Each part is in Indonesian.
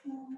Dengar.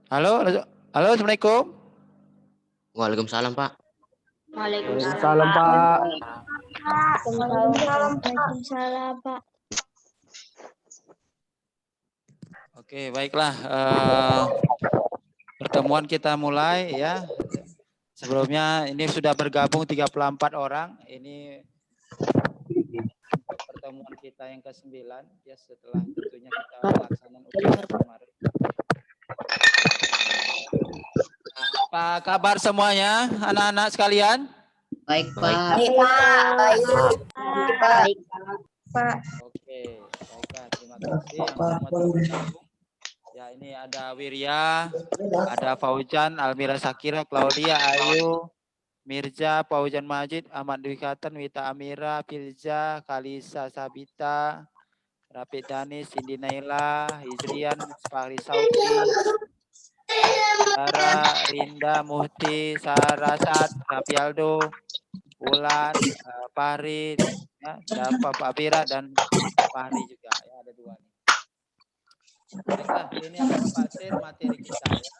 Halo, halo, assalamualaikum. Waalaikumsalam, Pak. Waalaikumsalam, Pak. Waalaikumsalam, Pak. Oke, baiklah. Pertemuan kita mulai ya. Sebelumnya ini sudah bergabung 34 orang. Ini pertemuan kita yang ke-9 ya, setelah tentunya kita melaksanakan upacara kemarin. Apa kabar semuanya, anak-anak sekalian? Baik, Pak. Baik, Pak. Baik, Pak. Oke, baiklah. Terima kasih yang semua telah bergabung. Ya, ini ada Wirya, ada Fauzan, Almira Sakira, Claudia, Ayu, Mirza, Fauzan Majid, Ahmad Dwi Khatan, Wita Amira, Filza, Kalisa Sabita, Rafiq Danis, Cindy Naila, Hizrian, Fahri Saufi, Sarah, Rinda, Muhti, Sarasat, Rafi Aldo, Ulan, Farid, ya, Dafa, Pak Bira, dan Fahri juga. Ya, ada 2 nih. Baiklah, ini akan pasir materi kita ya.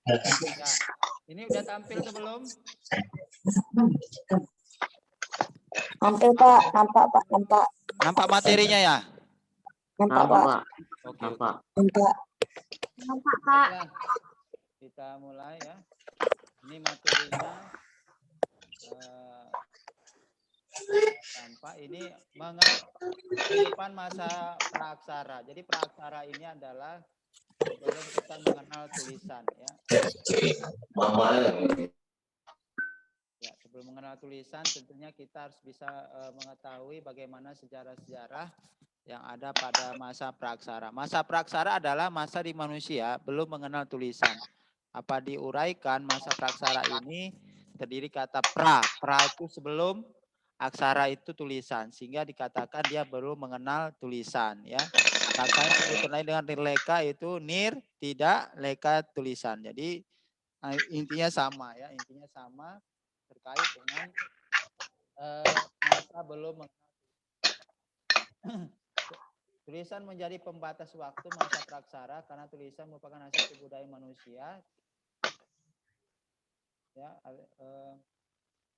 Ya. Ini udah tampil atau belum? Tampil Pak, nampak Pak, nampak. Nampak materinya ya? Nampak Nampak, Pak, Pak. Oke. Nampak. nampak. Nampak Pak. Baiklah. Kita mulai ya. Ini materinya. Tampak ini mengenai kehidupan masa praaksara. Jadi praaksara ini adalah sebelum kita mengenal tulisan ya. Ya, sebelum mengenal tulisan tentunya kita harus bisa mengetahui bagaimana sejarah-sejarah yang ada pada masa praaksara. Masa praaksara adalah masa di manusia belum mengenal tulisan. Apa diuraikan masa praaksara ini terdiri kata pra. Pra itu sebelum aksara itu tulisan, sehingga dikatakan dia belum mengenal tulisan ya. Aksara disebut lain dengan nirleka itu nir tidak leka tulisan. Jadi intinya sama ya, intinya sama terkait dengan masa belum mengenal tulisan menjadi pembatas waktu masa praksara karena tulisan merupakan hasil kebudayaan manusia ya,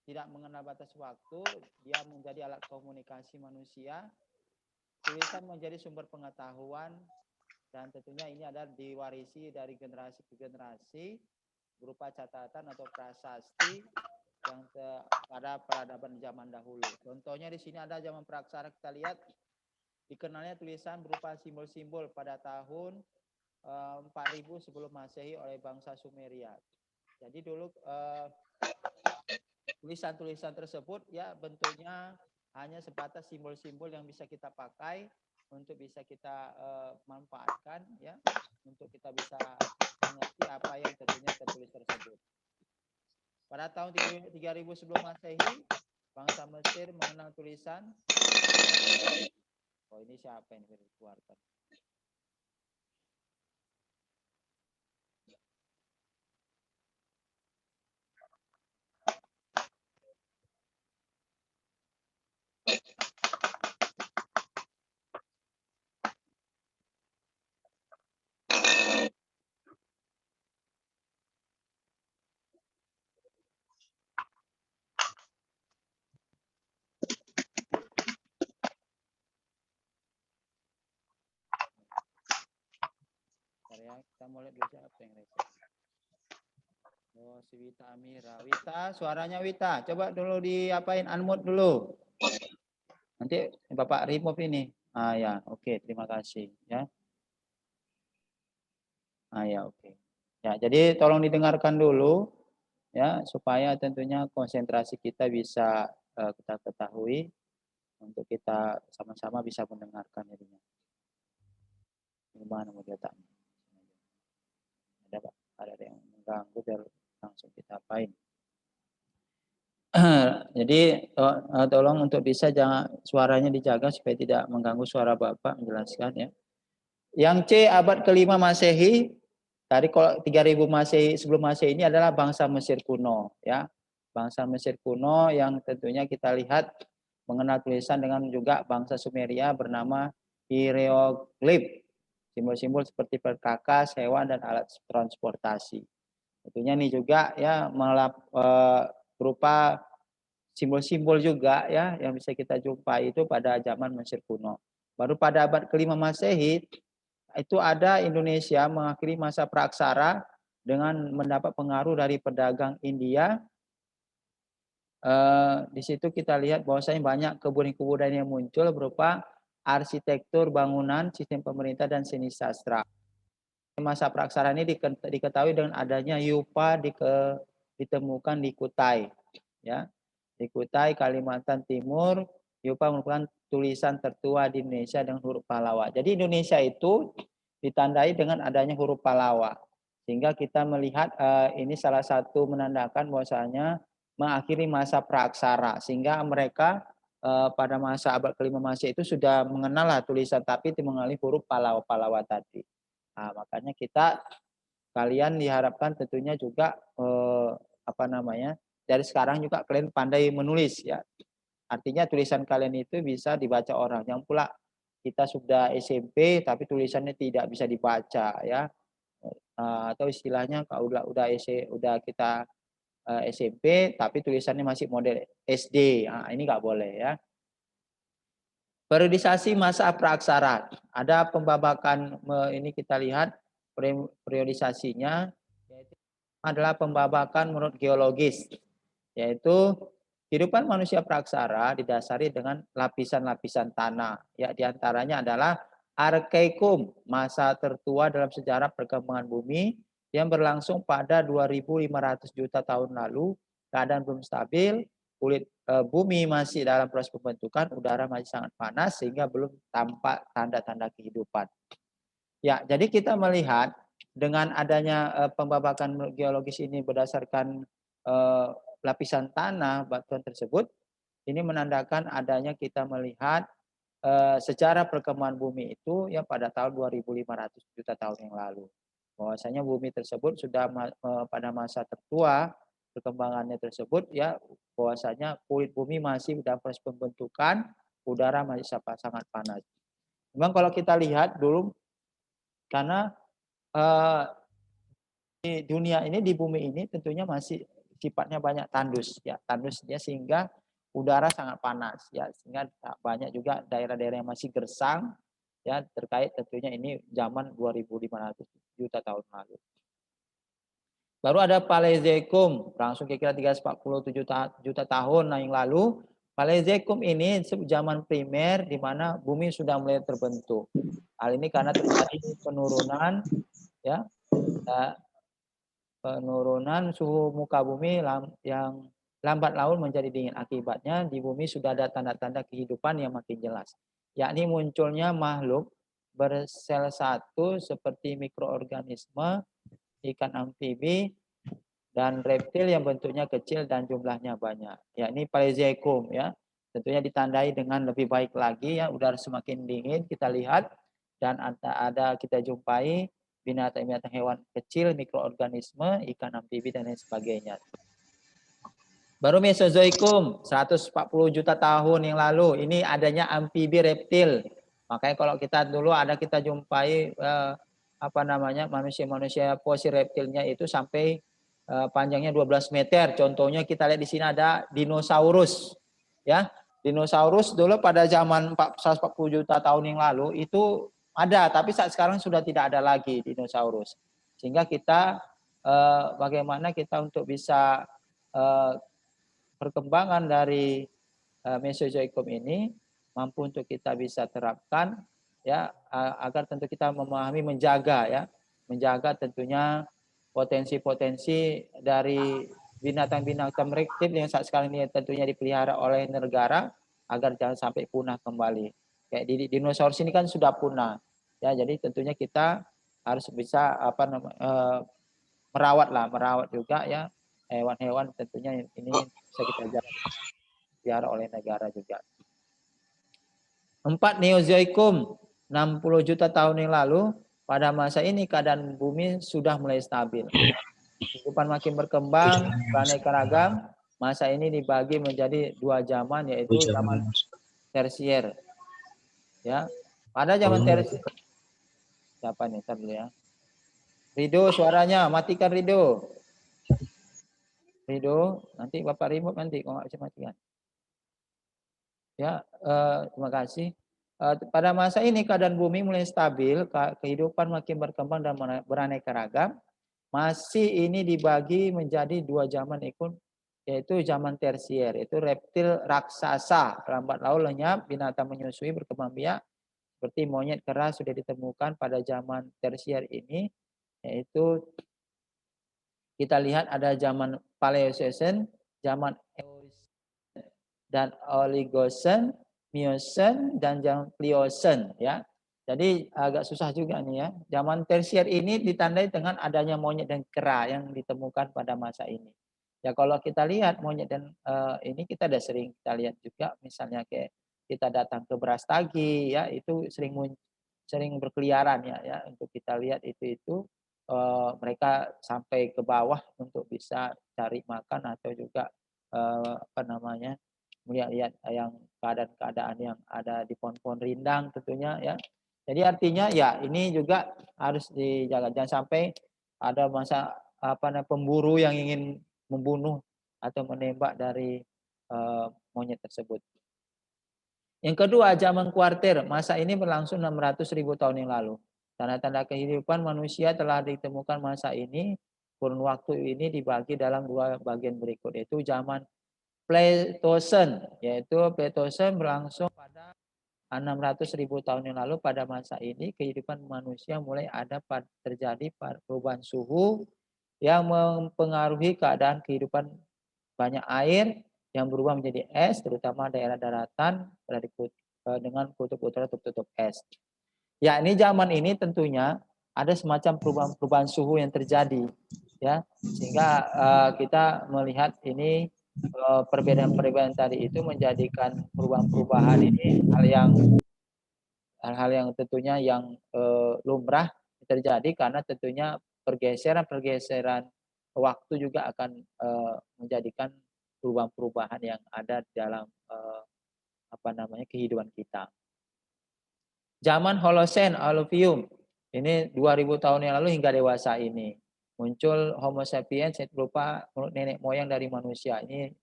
tidak mengenal batas waktu, dia menjadi alat komunikasi manusia. Tulisan menjadi sumber pengetahuan dan tentunya ini adalah diwarisi dari generasi ke generasi berupa catatan atau prasasti yang pada peradaban zaman dahulu. Contohnya di sini ada zaman praksara, kita lihat dikenalnya tulisan berupa simbol-simbol pada tahun 4000 sebelum Masehi oleh bangsa Sumeria. Jadi dulu tulisan-tulisan tersebut ya bentuknya hanya sebatas simbol-simbol yang bisa kita pakai untuk bisa kita manfaatkan ya, untuk kita bisa mengerti apa yang tentunya tertulis tersebut. Pada tahun 3000 sebelum Masehi, bangsa Mesir mengenal tulisan. Oh, ini siapa yang dikeluarkan? Ya, kita mulai dulu siapa yang reset. Oh, si Wita Amira. Wita, suaranya Wita. Coba dulu diapain, unmute dulu. Nanti Bapak remove ini. Ah ya, oke, terima kasih ya. Ah ya, oke. Ya, jadi tolong didengarkan dulu ya supaya tentunya konsentrasi kita bisa kita ketahui untuk kita sama-sama bisa mendengarkan jadinya. Gimana mau letaknya? Ada Pak, ada yang mengganggu biar langsung kita apain. Jadi tolong untuk bisa jangan suaranya dijaga supaya tidak mengganggu suara Bapak menjelaskan ya. Yang C abad kelima Masehi, tadi kalau 3000 Masehi sebelum Masehi ini adalah bangsa Mesir kuno ya. Bangsa Mesir kuno yang tentunya kita lihat mengenal tulisan dengan juga bangsa Sumeria bernama hieroglif. Simbol-simbol seperti perkakas, hewan dan alat transportasi. Tentunya ini juga ya berupa simbol-simbol juga ya yang bisa kita jumpai itu pada zaman Mesir kuno. Baru pada abad kelima Masehi itu ada Indonesia mengakhiri masa praaksara dengan mendapat pengaruh dari pedagang India. Di situ kita lihat bahwasanya banyak kebudayaan yang muncul berupa arsitektur bangunan, sistem pemerintah dan seni sastra. Masa praaksara ini diketahui dengan adanya yupa ditemukan di Kutai ya. Di Kutai, Kalimantan Timur, yupa merupakan tulisan tertua di Indonesia dengan huruf Pallawa. Jadi Indonesia itu ditandai dengan adanya huruf Pallawa. Sehingga kita melihat ini salah satu menandakan bahwasanya mengakhiri masa praaksara. Sehingga mereka pada masa abad kelima Masehi itu sudah mengenal tulisan tapi mengalih huruf Pallawa tadi. Nah, makanya kalian diharapkan tentunya juga dari sekarang juga kalian pandai menulis ya. Artinya tulisan kalian itu bisa dibaca orang. Yang pula kita sudah SMP tapi tulisannya tidak bisa dibaca ya. atau istilahnya kalau udah kita SMP tapi tulisannya masih model SD. Nah, ini nggak boleh ya. Periodisasi masa praaksara. Ada pembabakan ini kita lihat periodisasinya yaitu adalah pembabakan menurut geologis, yaitu kehidupan manusia praaksara didasari dengan lapisan-lapisan tanah. Ya, diantaranya adalah Arkaikum, masa tertua dalam sejarah perkembangan bumi yang berlangsung pada 2.500 juta tahun lalu. Keadaan belum stabil, kulit bumi masih dalam proses pembentukan, udara masih sangat panas sehingga belum tampak tanda-tanda kehidupan. Ya, jadi kita melihat dengan adanya pembabakan geologis ini berdasarkan lapisan tanah batuan tersebut, ini menandakan adanya kita melihat secara perkembangan bumi itu ya pada tahun 2.500 juta tahun yang lalu. Bahwasanya bumi tersebut sudah pada masa tertua perkembangannya tersebut ya, bahwasanya kulit bumi masih dalam proses pembentukan, udara masih sangat panas. Memang kalau kita lihat dulu karena di dunia ini, di bumi ini tentunya masih sifatnya banyak tandus ya, tandusnya sehingga udara sangat panas ya, sehingga banyak juga daerah-daerah yang masih gersang ya, terkait tentunya ini zaman 2.500 juta tahun lalu. Baru ada Paleozoikum, langsung kira-kira 347 juta tahun yang lalu. Paleozoikum ini zaman primer di mana bumi sudah mulai terbentuk. Hal ini karena terjadi penurunan ya, penurunan suhu muka bumi yang lambat laun menjadi dingin. Akibatnya di bumi sudah ada tanda-tanda kehidupan yang makin jelas, yakni munculnya makhluk bersel satu seperti mikroorganisme, ikan amfibi, dan reptil yang bentuknya kecil dan jumlahnya banyak. Yakni Paleozoikum ya. Tentunya ditandai dengan lebih baik lagi ya, udara semakin dingin kita lihat, dan ada kita jumpai binatang-binatang hewan kecil, mikroorganisme, ikan amfibi dan lain sebagainya. Baru Mesozoikum 140 juta tahun yang lalu, ini adanya amfibi reptil. Makanya kalau kita dulu kita jumpai manusia-manusia fosil reptilnya itu sampai panjangnya 12 meter. Contohnya kita lihat di sini ada dinosaurus. Ya, dinosaurus dulu pada zaman 140 juta tahun yang lalu itu ada, tapi saat sekarang sudah tidak ada lagi dinosaurus. Sehingga kita bagaimana kita untuk bisa perkembangan dari Mesozoikum ini mampu untuk kita bisa terapkan ya, agar tentu kita memahami menjaga tentunya potensi-potensi dari binatang-binatang reptil yang saat sekarang ini tentunya dipelihara oleh negara agar jangan sampai punah kembali. Kayak di dinosaurus ini kan sudah punah ya, jadi tentunya kita harus bisa merawat juga ya hewan-hewan tentunya ini bisa kita pelihara oleh negara juga. 4. Neozoikum 60 juta tahun yang lalu. Pada masa ini keadaan bumi sudah mulai stabil. Kehidupan makin berkembang, beraneka ragam. Masa ini dibagi menjadi 2 zaman, yaitu zaman tersier. Ya, pada zaman tersier. Siapa nih? Ntar dulu ya. Rido, suaranya matikan Rido. Rido, nanti Bapak remote nanti kalau nggak bisa matikan. Ya, terima kasih. Pada masa ini keadaan bumi mulai stabil, kehidupan makin berkembang dan beraneka ragam. Masih ini dibagi menjadi 2 zaman yaitu zaman tersier, yaitu reptil raksasa, lambat laun lenyap, binatang menyusui, berkembang biak, seperti monyet kera sudah ditemukan pada zaman tersier ini, yaitu kita lihat ada zaman Paleozoikum, zaman Eocene dan Oligocene, Miocene dan zaman Pliocene ya. Jadi agak susah juga nih ya. Zaman tersier ini ditandai dengan adanya monyet dan kera yang ditemukan pada masa ini. Ya kalau kita lihat monyet dan ini kita ada sering kita lihat juga, misalnya kayak kita datang ke Brastagi ya, itu sering berkeliaran ya untuk kita lihat itu mereka sampai ke bawah untuk bisa cari makan atau juga melihat yang keadaan-keadaan yang ada di pohon-pohon rindang tentunya ya. Jadi artinya ya ini juga harus dijaga, jangan sampai ada masa pemburu yang ingin membunuh atau menembak dari monyet tersebut. Yang kedua, zaman kuartir. Masa ini berlangsung 600.000 tahun yang lalu. Tanda-tanda kehidupan manusia telah ditemukan masa ini. Kurun waktu ini dibagi dalam dua bagian berikut, yaitu zaman Pleistocene, yaitu Pleistocene berlangsung pada 600.000 tahun yang lalu. Pada masa ini kehidupan manusia mulai ada terjadi perubahan suhu yang mempengaruhi keadaan kehidupan. Banyak air yang berubah menjadi es, terutama daerah daratan dengan kutub utara tertutup es. Ya, ini zaman ini tentunya ada semacam perubahan suhu yang terjadi, ya, sehingga kita melihat ini perbedaan-perbedaan tadi itu menjadikan perubahan-perubahan ini hal-hal yang tentunya yang lumrah terjadi, karena tentunya pergeseran waktu juga akan menjadikan perubahan-perubahan yang ada dalam kehidupan kita. Zaman Holocene, Alluvium, ini 2000 tahun yang lalu hingga dewasa ini muncul Homo sapiens yang berupa nenek moyang dari manusia. Ini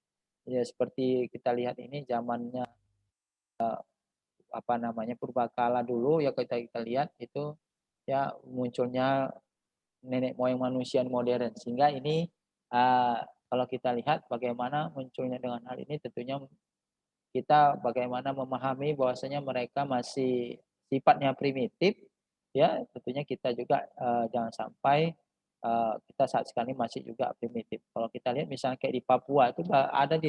ya, seperti kita lihat ini zamannya purbakala dulu ya, kita lihat itu ya munculnya nenek moyang manusia modern, sehingga ini kalau kita lihat bagaimana munculnya dengan hal ini, tentunya kita bagaimana memahami bahwasanya mereka masih sifatnya primitif, ya tentunya kita juga jangan sampai kita saat sekarang ini masih juga primitif. Kalau kita lihat misalnya kayak di Papua itu ada di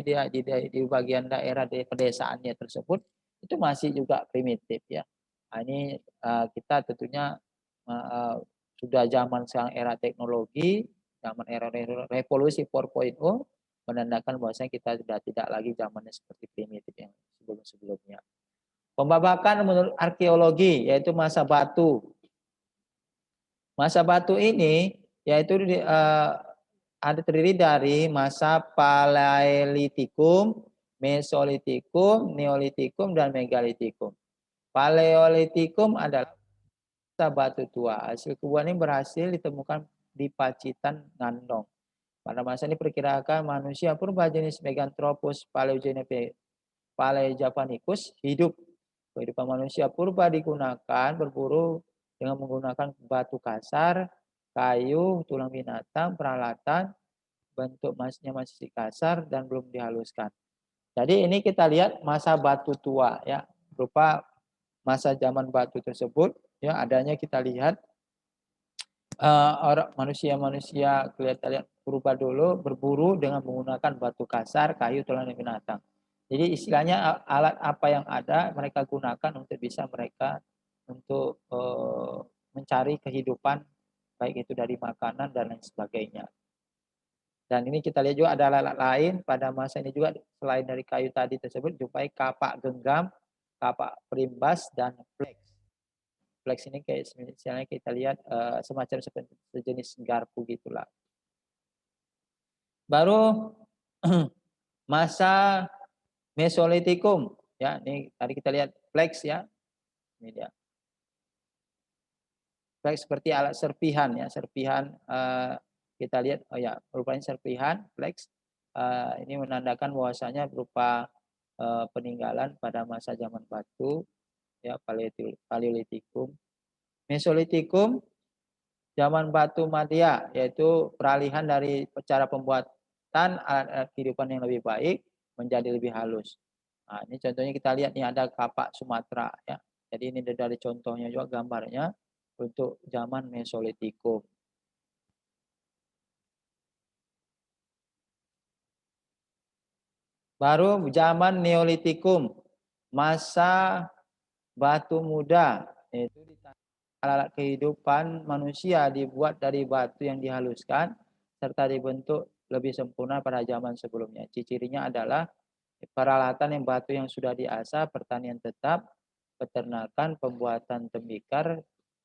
bagian daerah di pedesaannya tersebut itu masih juga primitif, ya. Nah, ini kita tentunya sudah zaman sekarang era teknologi, zaman era revolusi 4.0, menandakan bahwasanya kita sudah tidak lagi zamannya seperti primitif yang sebelum-sebelumnya. Pembabakan menurut arkeologi yaitu masa batu. Masa batu ini yaitu ada terdiri dari masa Paleolitikum, Mesolitikum, Neolitikum, dan Megalitikum. Paleolitikum adalah masa batu tua. Hasil kuburan ini berhasil ditemukan di Pacitan, Ngandong. Pada masa ini perkirakan manusia purba jenis Meganthropus Paleojavanicus hidup. Kehidupan manusia purba digunakan berburu dengan menggunakan batu kasar, kayu, tulang binatang, peralatan, bentuk masnya masih kasar dan belum dihaluskan. Jadi ini kita lihat masa batu tua, ya, berupa masa zaman batu tersebut, ya, adanya kita lihat orang manusia kelihatan purba dulu berburu dengan menggunakan batu kasar, kayu, tulang binatang. Jadi istilahnya alat apa yang ada mereka gunakan untuk bisa mereka untuk mencari kehidupan, baik itu dari makanan dan lain sebagainya. Dan ini kita lihat juga ada alat lain pada masa ini juga selain dari kayu tadi tersebut, jumpai kapak genggam, kapak perimbas, dan flex. Flex ini kayak misalnya kita lihat semacam seperti sejenis garpu gitulah. Baru masa Mesolitikum, ya, ini tadi kita lihat flex, ya, ini dia. Flex seperti alat serpihan, ya, serpihan kita lihat, oh ya, merupakan serpihan flex. Ini menandakan bahwasanya berupa peninggalan pada masa zaman batu, ya, Paleolitikum. Mesolitikum zaman batu Madya, yaitu peralihan dari cara pembuatan alat kehidupan yang lebih baik menjadi lebih halus. Nah, ini contohnya kita lihat nih, ada kapak Sumatera, ya. Jadi ini dari contohnya juga gambarnya untuk zaman Mesolitikum. Baru zaman Neolitikum, masa batu muda, yaitu alat kehidupan manusia dibuat dari batu yang dihaluskan serta dibentuk lebih sempurna pada zaman sebelumnya. Ciri-cirinya adalah peralatan yang batu yang sudah diasah, pertanian tetap, peternakan, pembuatan tembikar,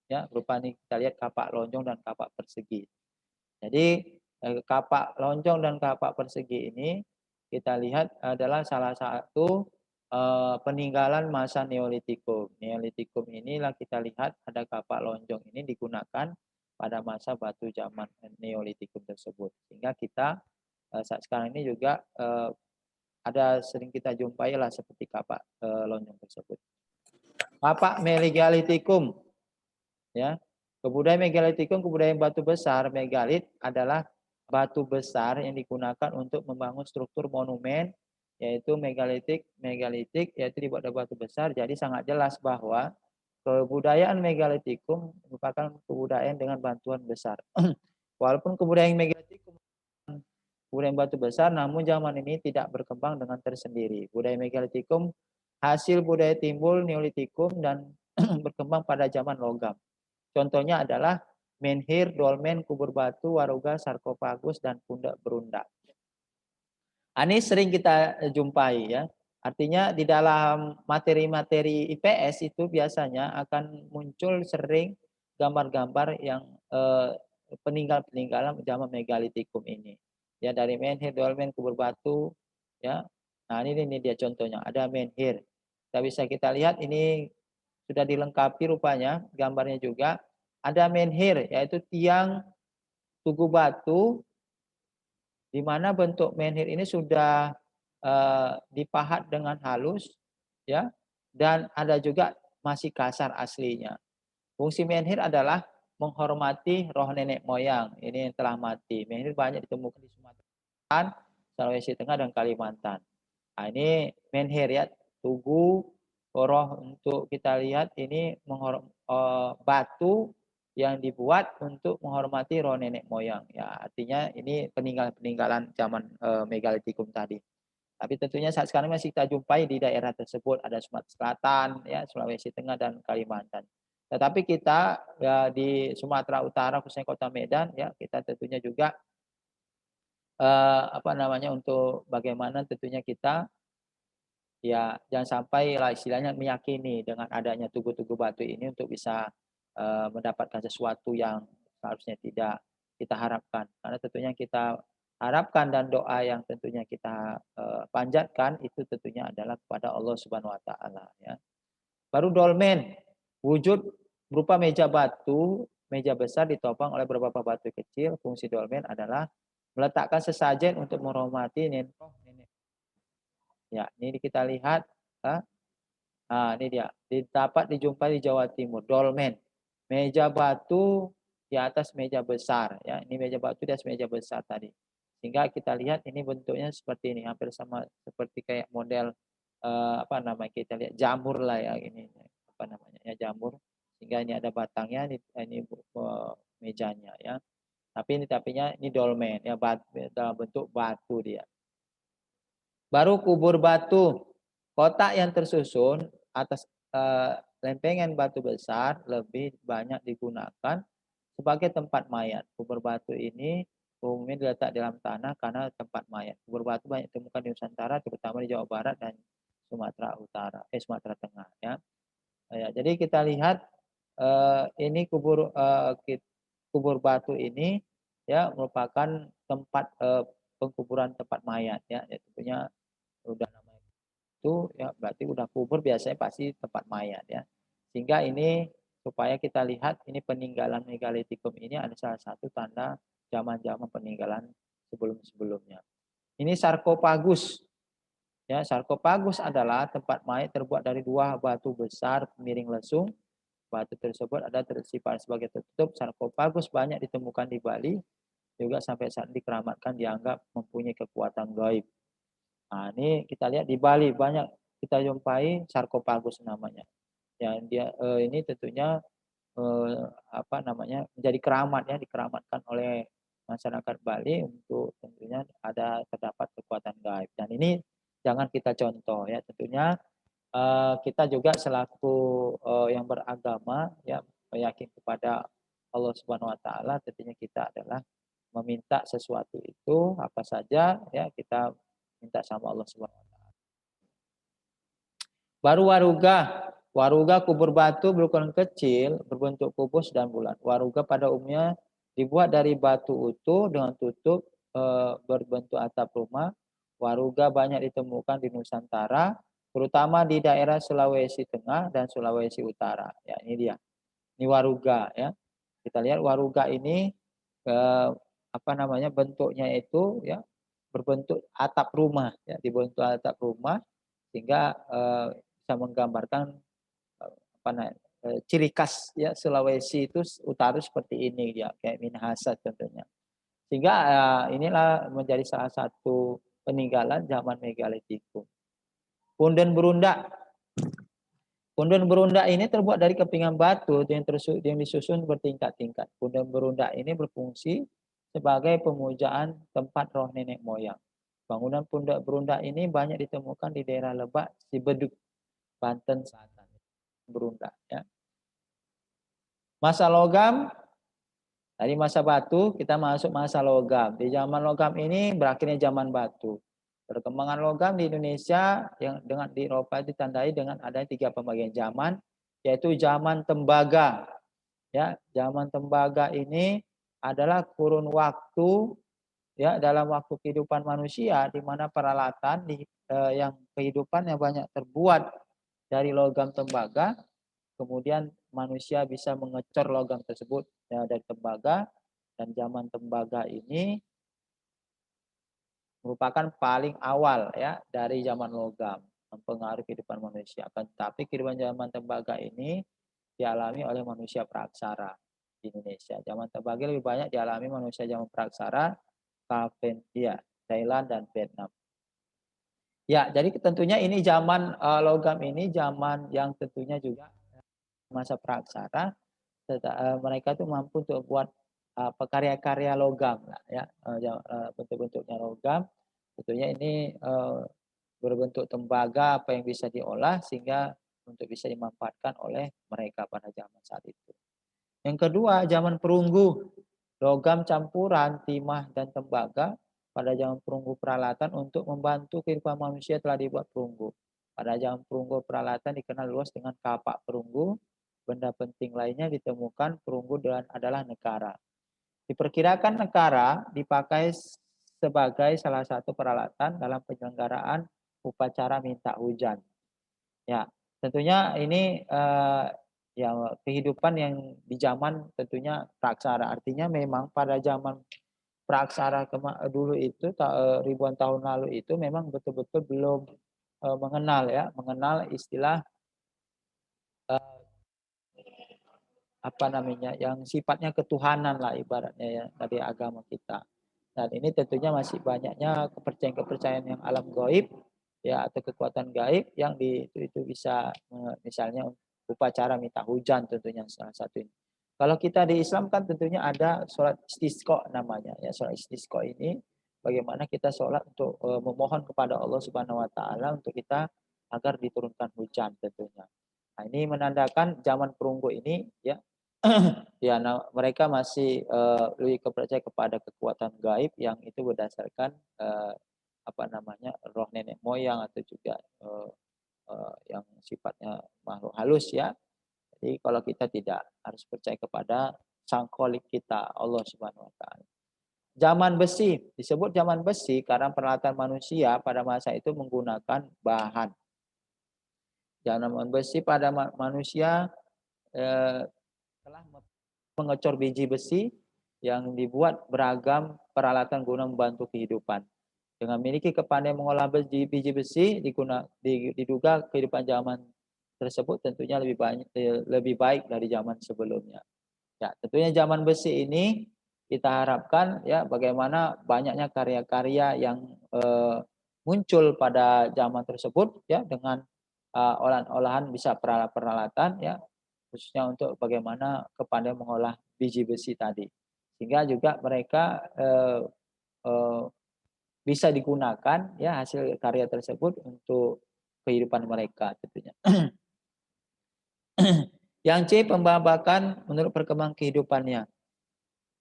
ya, berupa ini kita lihat kapak lonjong dan kapak persegi. Jadi kapak lonjong dan kapak persegi ini kita lihat adalah salah satu peninggalan masa Neolitikum. Neolitikum inilah kita lihat ada kapak lonjong ini digunakan pada masa batu zaman Neolitikum tersebut. Sehingga kita saat sekarang ini juga ada sering kita jumpai lah seperti kapak lonjong tersebut. Kapak megalitikum, ya, kebudayaan megalitikum, kebudayaan batu besar. Megalit adalah batu besar yang digunakan untuk membangun struktur monumen, yaitu megalitik yaitu dibuat dari batu besar. Jadi sangat jelas bahwa kebudayaan megalitikum merupakan kebudayaan dengan bantuan besar. Walaupun kebudayaan megalitikum kebudayaan batu besar, namun zaman ini tidak berkembang dengan tersendiri. Budaya megalitikum hasil budaya timbul Neolitikum dan berkembang pada zaman logam. Contohnya adalah menhir, dolmen, kubur batu, waruga, sarkofagus, dan pundak berundak. Ini sering kita jumpai ya. Artinya di dalam materi-materi IPS itu biasanya akan muncul sering gambar-gambar yang peninggalan zaman megalitikum ini. Ya, dari menhir, dolmen, kubur batu, ya. Nah, ini dia contohnya. Ada menhir. Kita bisa kita lihat ini sudah dilengkapi rupanya gambarnya juga. Ada menhir, yaitu tiang tugu batu, di mana bentuk menhir ini sudah dipahat dengan halus, ya, dan ada juga masih kasar aslinya. Fungsi menhir adalah menghormati roh nenek moyang ini yang telah mati. Menhir banyak ditemukan di Sumatera, Sulawesi Tengah, dan Kalimantan. Nah, ini menhir ya, tugu roh untuk kita lihat ini batu yang dibuat untuk menghormati roh nenek moyang. Ya, artinya ini peninggalan zaman megalitikum tadi. Tapi tentunya saat sekarang masih kita jumpai di daerah tersebut, ada Sumatera Selatan, ya, Sulawesi Tengah, dan Kalimantan. Tetapi kita ya, di Sumatera Utara, khususnya Kota Medan, ya, kita tentunya juga untuk bagaimana tentunya kita ya jangan sampai lah istilahnya meyakini dengan adanya tugu-tugu batu ini untuk bisa mendapatkan sesuatu yang seharusnya tidak kita harapkan. Karena tentunya kita harapkan dan doa yang tentunya kita panjatkan itu tentunya adalah kepada Allah Subhanahu wa taala, ya. Baru dolmen, wujud berupa meja batu, meja besar ditopang oleh beberapa batu kecil. Fungsi dolmen adalah meletakkan sesajen untuk menghormati nenek. Ya, ini kita lihat. Nah, ini dia. Dapat dijumpai di Jawa Timur. Dolmen, meja batu di atas meja besar. Ya, ini meja batu di atas meja besar tadi. Sehingga kita lihat ini bentuknya seperti ini, hampir sama seperti kayak model kita lihat jamur lah ya ini. Ya, jamur. Sehingga ini ada batangnya, ini mejanya ya. Tapi ini dolmen ya, dalam bentuk batu dia. Baru kubur batu, kotak yang tersusun atas lempengan batu besar lebih banyak digunakan sebagai tempat mayat. Kubur batu ini umumnya diletak dalam tanah karena tempat mayat. Kubur batu banyak ditemukan di Nusantara, terutama di Jawa Barat dan Sumatera Tengah. Ya. Jadi kita lihat ini kubur batu ini ya merupakan tempat pengkuburan tempat mayat ya. Tentunya udah namanya itu ya berarti udah kubur biasanya pasti tempat mayat ya. Sehingga ini supaya kita lihat ini peninggalan megalitikum ini ada salah satu tanda zaman-zaman peninggalan sebelum-sebelumnya. Ini sarkofagus. Ya, sarkofagus adalah tempat mayat terbuat dari dua batu besar miring lesung. Batu tersebut ada tersimpan sebagai tertutup. Sarkofagus banyak ditemukan di Bali, juga sampai saat dikeramatkan dianggap mempunyai kekuatan gaib. Nah, ini kita lihat di Bali banyak kita jumpai sarkofagus namanya. Yang dia ini tentunya menjadi keramat ya, dikeramatkan oleh masyarakat Bali untuk tentunya terdapat kekuatan gaib. Dan ini jangan kita contoh ya, tentunya kita juga selaku yang beragama ya yakin kepada Allah Subhanahu wa taala, tentunya kita adalah meminta sesuatu itu apa saja ya kita minta sama Allah Subhanahu wa taala. Baru waruga kubur batu berukuran kecil berbentuk kubus dan bulat. Waruga pada umumnya dibuat dari batu utuh dengan tutup berbentuk atap rumah. Waruga banyak ditemukan di Nusantara, terutama di daerah Sulawesi Tengah dan Sulawesi Utara. Ya, ini dia. Ini waruga ya. Kita lihat waruga ini apa namanya bentuknya itu ya berbentuk atap rumah ya, dibentuk atap rumah sehingga bisa menggambarkan apa namanya ciri khas ya Sulawesi itu utara seperti ini ya, kayak Minahasa contohnya. Sehingga inilah menjadi salah satu peninggalan zaman Megalitikum. Punden Berunda. Punden Berunda ini terbuat dari kepingan batu yang disusun bertingkat-tingkat. Punden Berunda ini berfungsi sebagai pemujaan tempat roh nenek moyang. Bangunan Punden Berunda ini banyak ditemukan di daerah Lebak, Sibeduk, Banten Selatan. Berunda ya. Masa logam, dari masa batu kita masuk masa logam. Di zaman logam ini berakhirnya zaman batu. Perkembangan logam di Indonesia yang dengan di Eropa ditandai dengan adanya 3 pembagian zaman, yaitu zaman tembaga. Ya, zaman tembaga ini adalah kurun waktu ya dalam waktu kehidupan manusia di mana peralatan yang kehidupan yang banyak terbuat dari logam tembaga, kemudian manusia bisa mengecor logam tersebut ya, dari tembaga, dan zaman tembaga ini merupakan paling awal ya dari zaman logam mempengaruhi kehidupan manusia. Tetapi kehidupan zaman tembaga ini dialami oleh manusia praksara di Indonesia. Zaman tembaga lebih banyak dialami manusia zaman praksara, India, Thailand dan Vietnam. Ya, jadi tentunya ini zaman logam ini zaman yang tentunya juga masa praksara. Mereka itu mampu untuk buat karya-karya logam lah ya, bentuk-bentuknya logam. Tentunya ini berbentuk tembaga apa yang bisa diolah sehingga untuk bisa dimanfaatkan oleh mereka pada zaman saat itu. Yang kedua, zaman perunggu. Logam campuran timah dan tembaga pada zaman perunggu peralatan untuk membantu kehidupan manusia telah dibuat perunggu. Pada zaman perunggu peralatan dikenal luas dengan kapak perunggu. Benda penting lainnya ditemukan perunggu dan adalah negara. Diperkirakan negara dipakai sebagai salah satu peralatan dalam penyelenggaraan upacara minta hujan. Ya, tentunya ini ya kehidupan yang di zaman tentunya praksara. Artinya memang pada zaman praksara dulu itu ribuan tahun lalu itu memang betul-betul belum mengenal istilah apa namanya yang sifatnya ketuhanan lah ibaratnya ya dari agama kita. Dan ini tentunya masih banyaknya kepercayaan-kepercayaan yang alam gaib ya atau kekuatan gaib yang itu bisa misalnya upacara minta hujan tentunya salah satu ini. Kalau kita di Islam kan tentunya ada sholat istisqa namanya ya. Sholat istisqa ini bagaimana kita sholat untuk memohon kepada Allah Subhanahu Wa Taala untuk kita agar diturunkan hujan tentunya. Nah, ini menandakan zaman perunggu ini ya ya mereka masih lebih percaya kepada kekuatan gaib yang itu berdasarkan apa namanya roh nenek moyang atau juga yang sifatnya makhluk halus ya. Jadi kalau kita tidak harus percaya kepada sang kholik kita Allah Subhanahu Wa Taala. Zaman besi disebut zaman besi karena peralatan manusia pada masa itu menggunakan bahan. Zaman besi pada manusia telah mengecor biji besi yang dibuat beragam peralatan guna membantu kehidupan. Dengan memiliki kepandaian mengolah biji besi, diduga kehidupan zaman tersebut tentunya lebih baik dari zaman sebelumnya. Ya, tentunya zaman besi ini kita harapkan ya bagaimana banyaknya karya-karya yang muncul pada zaman tersebut ya dengan olahan-olahan bisa peralatan ya khususnya untuk bagaimana kepandaian mengolah biji besi tadi, sehingga juga mereka bisa digunakan ya hasil karya tersebut untuk kehidupan mereka tentunya. Yang C, pembabakan menurut perkembangan kehidupannya.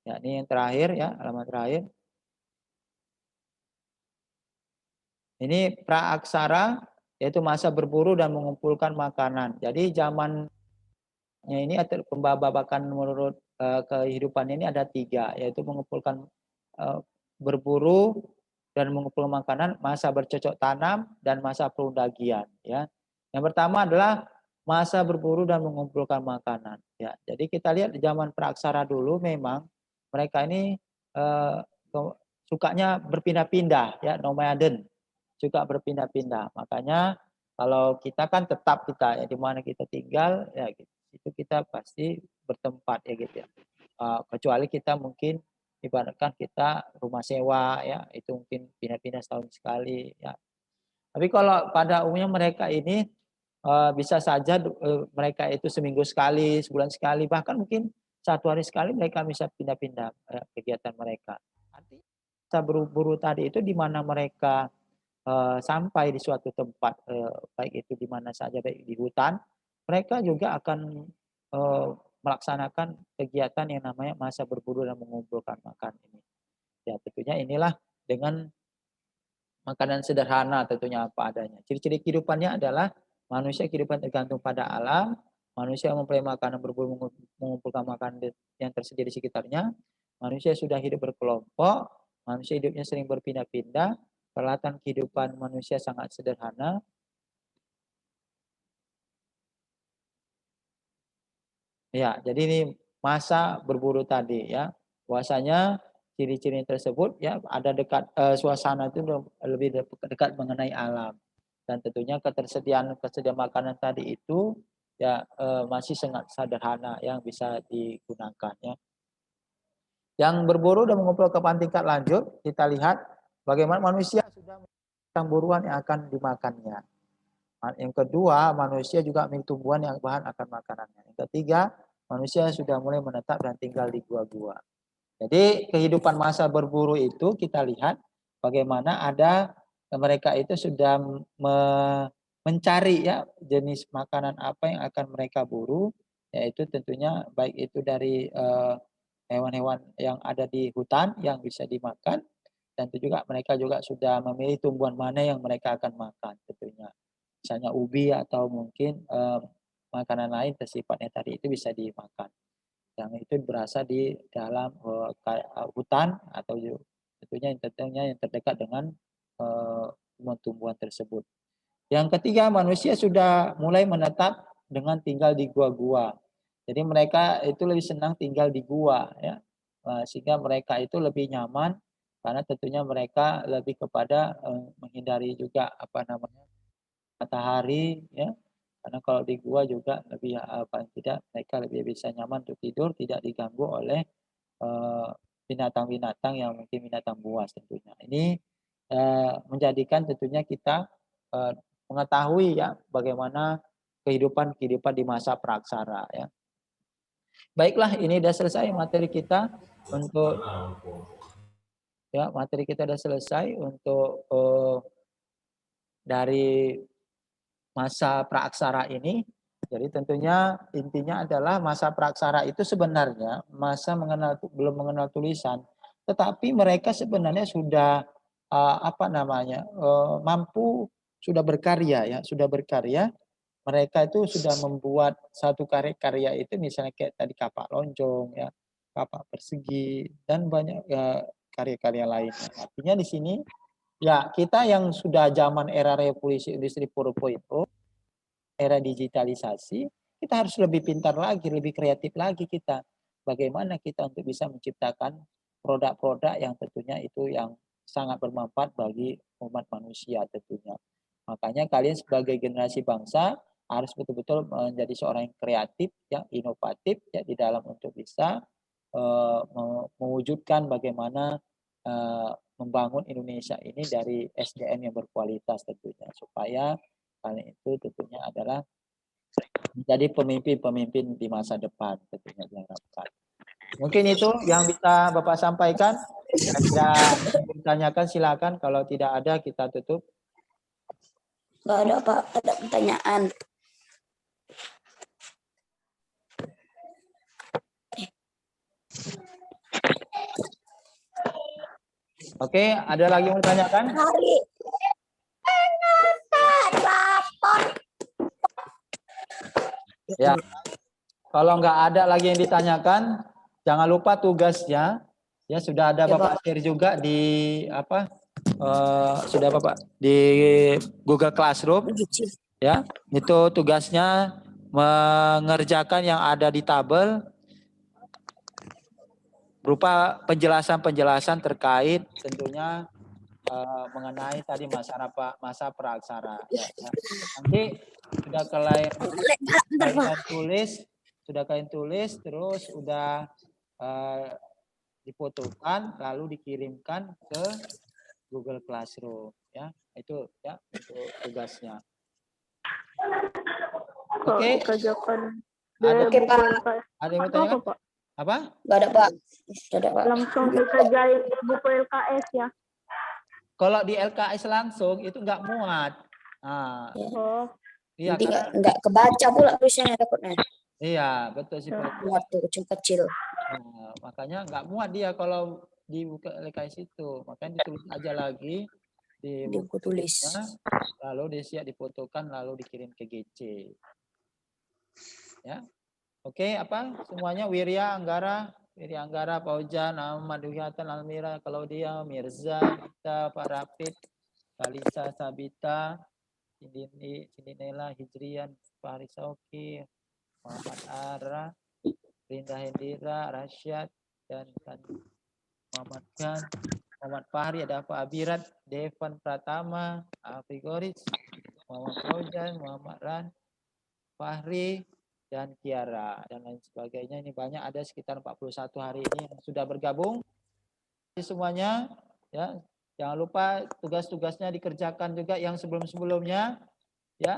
Ya, ini yang terakhir ya, halaman terakhir. Ini praaksara yaitu masa berburu dan mengumpulkan makanan. Jadi zamannya ini pembabakan menurut kehidupan ini ada 3, yaitu mengumpulkan berburu dan mengumpulkan makanan, masa bercocok tanam dan masa perundagian ya. Yang pertama adalah masa berburu dan mengumpulkan makanan. Ya, jadi kita lihat di zaman praaksara dulu memang mereka ini eh, sukanya berpindah-pindah, ya, nomaden, suka berpindah-pindah. Makanya kalau kita kan tetap kita ya di mana kita tinggal ya gitu. Itu kita pasti bertempat ya gitu ya. Kecuali kita mungkin ibaratkan kita rumah sewa ya, itu mungkin pindah-pindah setahun sekali ya. Tapi kalau pada umumnya mereka ini bisa saja mereka itu seminggu sekali, sebulan sekali, bahkan mungkin 1 hari sekali mereka bisa pindah-pindah kegiatan mereka. Artinya bisa berburu tadi itu di mana mereka sampai di suatu tempat, baik itu di mana saja, baik di hutan, mereka juga akan melaksanakan kegiatan yang namanya masa berburu dan mengumpulkan makan ini. Ya tentunya inilah dengan makanan sederhana tentunya apa adanya. Ciri-ciri kehidupannya adalah manusia kehidupan tergantung pada alam, manusia memperoleh makanan berburu mengumpulkan makanan yang tersedia di sekitarnya, manusia sudah hidup berkelompok, manusia hidupnya sering berpindah-pindah, peralatan kehidupan manusia sangat sederhana. Ya, jadi ini masa berburu tadi ya. Bahwasanya ciri-ciri tersebut ya ada dekat suasana itu lebih dekat mengenai alam. Dan tentunya ketersediaan makanan tadi itu ya masih sangat sederhana yang bisa digunakan ya. Yang berburu dan mengumpulkan tingkat lanjut, kita lihat bagaimana manusia sudah memiliki buruan yang akan dimakannya. Yang kedua, manusia juga memiliki tumbuhan yang bahan akan makanannya. Yang ketiga, manusia sudah mulai menetap dan tinggal di gua-gua. Jadi kehidupan masa berburu itu kita lihat bagaimana ada mereka itu sudah mencari ya jenis makanan apa yang akan mereka buru, yaitu tentunya baik itu dari hewan-hewan yang ada di hutan yang bisa dimakan, dan itu juga mereka juga sudah memilih tumbuhan mana yang mereka akan makan tentunya. Misalnya ubi atau mungkin makanan lain sifatnya tadi itu bisa dimakan. Yang itu berasal di dalam hutan atau tentunya yang terdekat dengan tumbuhan-tumbuhan tersebut. Yang ketiga, manusia sudah mulai menetap dengan tinggal di gua-gua. Jadi mereka itu lebih senang tinggal di gua ya. Sehingga mereka itu lebih nyaman karena tentunya mereka lebih kepada menghindari juga apa namanya matahari ya, karena kalau di gua juga lebih paling tidak mereka lebih bisa nyaman untuk tidur, tidak diganggu oleh binatang-binatang yang mungkin binatang buas tentunya. Ini menjadikan tentunya kita mengetahui ya bagaimana kehidupan di masa praaksara ya. Baiklah, ini sudah selesai materi kita untuk dari masa praaksara ini. Jadi tentunya intinya adalah masa praaksara itu sebenarnya masa belum mengenal tulisan, tetapi mereka sebenarnya sudah mampu, sudah berkarya ya, sudah berkarya. Mereka itu sudah membuat satu karya itu misalnya kayak tadi kapak lonjong ya, kapak persegi dan banyak karya-karya lainnya. Artinya di sini ya kita yang sudah zaman era revolusi industri 4.0, era digitalisasi, kita harus lebih pintar lagi, lebih kreatif lagi kita. Bagaimana kita untuk bisa menciptakan produk-produk yang tentunya itu yang sangat bermanfaat bagi umat manusia tentunya. Makanya kalian sebagai generasi bangsa harus betul-betul menjadi seorang yang kreatif, yang inovatif ya di dalam untuk bisa mewujudkan bagaimana membangun Indonesia ini dari SDM yang berkualitas tentunya, supaya kalian itu tentunya adalah menjadi pemimpin-pemimpin di masa depan tentunya diharapkan. Mungkin itu yang bisa Bapak sampaikan. Jika ditanyakan silakan, kalau tidak ada kita tutup. Nggak ada Pak, ada pertanyaan. Oke, ada lagi yang mau ditanyakan? Ya, kalau nggak ada lagi yang ditanyakan, jangan lupa tugasnya. Ya sudah ada Bapak share juga di sudah Bapak di Google Classroom. Ya, itu tugasnya mengerjakan yang ada di tabel berupa penjelasan-penjelasan terkait tentunya mengenai tadi masa praaksara. Ya. Nanti sudah kalian tulis, terus sudah difotokan, lalu dikirimkan ke Google Classroom. Ya, itu ya untuk tugasnya. Oke. Ada Oke, Pak. Ada yang mau tanya? Apa? Nggak ada, Pak. Sudah ada, Pak. Langsung dikerjain di buku LKS ya. Kalau di LKS langsung itu nggak muat. Nah, Oh, iya Nanti karena nggak kebaca pula tulisannya takutnya. iya betul sih Pak. Muat tuh kecil-kecil. Nah, makanya nggak muat dia kalau di buku LKS itu. Makanya ditulis aja lagi di Di buku tulis. lalu disiap difotokan lalu dikirim ke GC. Ya. Oke, apa semuanya Wirya Anggara, Paujan, Ahmad Wihatan, Almira, Claudia, Mirza, Gita, Pak Rapid, Kalisa, Sabita, Cindinela, Hijrian, Pak Harisauki, Muhammad Ara, Rinda Hendira, Rasyad, dan Muhammad Khan, Muhammad Fahri, ada Pak Abirat, Devan Pratama, Afi Goris, Muhammad Paujan, Muhammad Ran, Fahri, dan Kiara, dan lain sebagainya. Ini banyak, ada sekitar 41 hari ini yang sudah bergabung. Semuanya, ya jangan lupa tugas-tugasnya dikerjakan juga yang sebelum-sebelumnya, ya.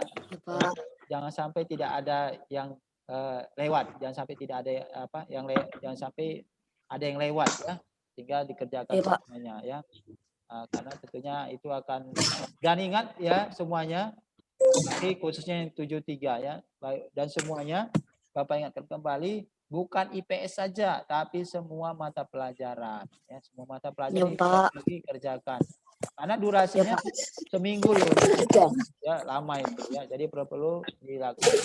Jangan sampai tidak ada yang lewat, jangan sampai tidak ada jangan sampai ada yang lewat, ya, sehingga dikerjakan semuanya, ya. Karena tentunya itu akan, dan ingat ya semuanya. Tapi khususnya yang 73 ya. Dan semuanya Bapak ingatkan kembali, bukan IPS saja, tapi semua mata pelajaran. Ya, semua mata pelajaran dikerjakan. Karena durasinya seminggu loh. Ya, lama itu ya. Jadi perlu dilakukan.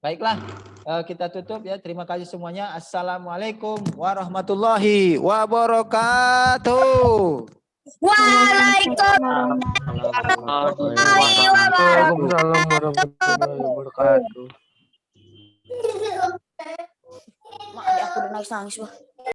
Baiklah, kita tutup ya. Terima kasih semuanya. Assalamualaikum warahmatullahi wabarakatuh. Waalaikumsalam warahmatullahi wabarakatuh. Mak, aku udah nangis-nangis, Wah.